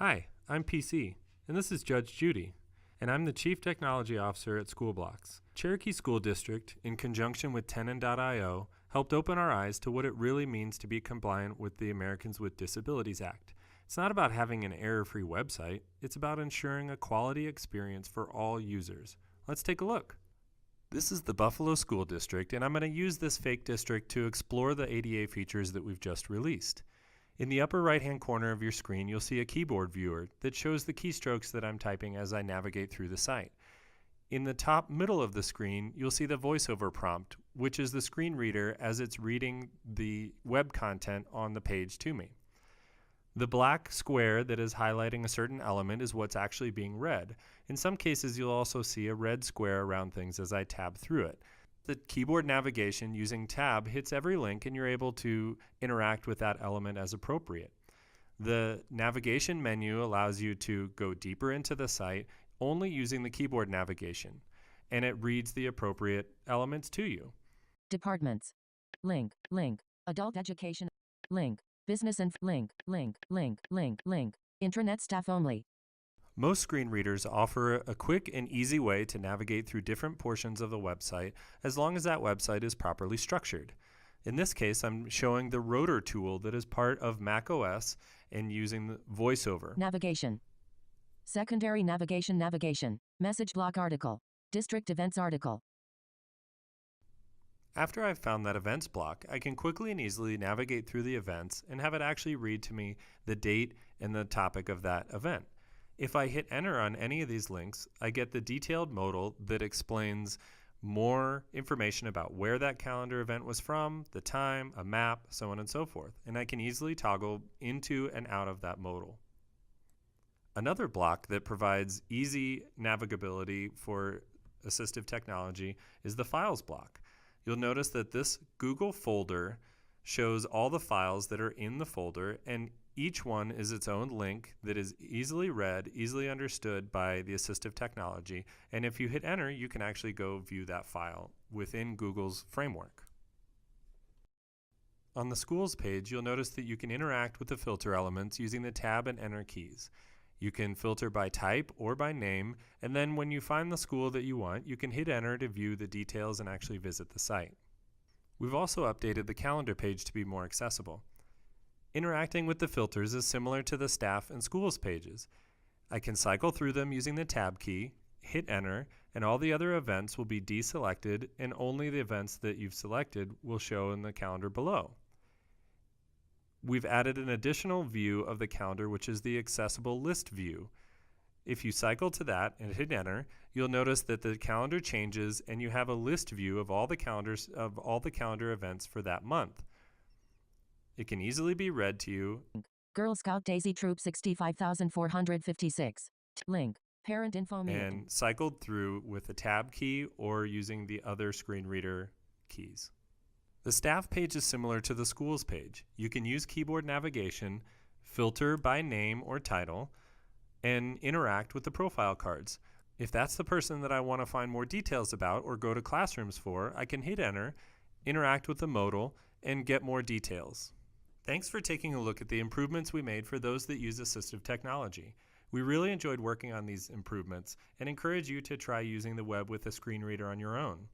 Hi, I'm PC, and this is Judge Judy, and I'm the Chief Technology Officer at SchoolBlocks. Cherokee School District, in conjunction with Tenon.io, helped open our eyes to what it really means to be compliant with the Americans with Disabilities Act. It's not about having an error-free website, it's about ensuring a quality experience for all users. Let's take a look. This is the Buffalo School District, and I'm going to use this fake district to explore the ADA features that we've just released. In the upper right-hand corner of your screen, you'll see a keyboard viewer that shows the keystrokes that I'm typing as I navigate through the site. In the top middle of the screen, you'll see the voiceover prompt, which is the screen reader as it's reading the web content on the page to me. The black square that is highlighting a certain element is what's actually being read. In some cases, you'll also see a red square around things as I tab through it. The keyboard navigation using tab hits every link and you're able to interact with that element as appropriate. The navigation menu allows you to go deeper into the site only using the keyboard navigation, and it reads the appropriate elements to you. Departments. Link. Adult education. Link. Business and link. Intranet staff only. Most screen readers offer a quick and easy way to navigate through different portions of the website as long as that website is properly structured. In this case, I'm showing the rotor tool that is part of macOS and using the voiceover. Navigation. Secondary navigation. Message block article. District events article. After I've found that events block, I can quickly and easily navigate through the events and have it actually read to me the date and the topic of that event. If I hit enter on any of these links, I get the detailed modal that explains more information about where that calendar event was from, the time, a map, so on and so forth, and I can easily toggle into and out of that modal. Another block that provides easy navigability for assistive technology is the files block. You'll notice that this Google folder shows all the files that are in the folder, and each one is its own link that is easily read, easily understood by the assistive technology, and if you hit enter, you can actually go view that file within Google's framework. On the schools page, you'll notice that you can interact with the filter elements using the tab and enter keys. You can filter by type or by name, and then when you find the school that you want, you can hit enter to view the details and actually visit the site. We've also updated the calendar page to be more accessible. Interacting with the filters is similar to the staff and schools pages. I can cycle through them using the tab key, hit enter, and all the other events will be deselected and only the events that you've selected will show in the calendar below. We've added an additional view of the calendar, which is the accessible list view. If you cycle to that and hit enter, you'll notice that the calendar changes and you have a list view of all the calendar events for that month. It can easily be read to you. Girl Scout Daisy Troop 65,456. Link. Parent info meeting. And cycled through with the tab key or using the other screen reader keys. The staff page is similar to the schools page. You can use keyboard navigation, filter by name or title, and interact with the profile cards. If that's the person that I want to find more details about or go to classrooms for, I can hit enter, interact with the modal, and get more details. Thanks for taking a look at the improvements we made for those that use assistive technology. We really enjoyed working on these improvements and encourage you to try using the web with a screen reader on your own.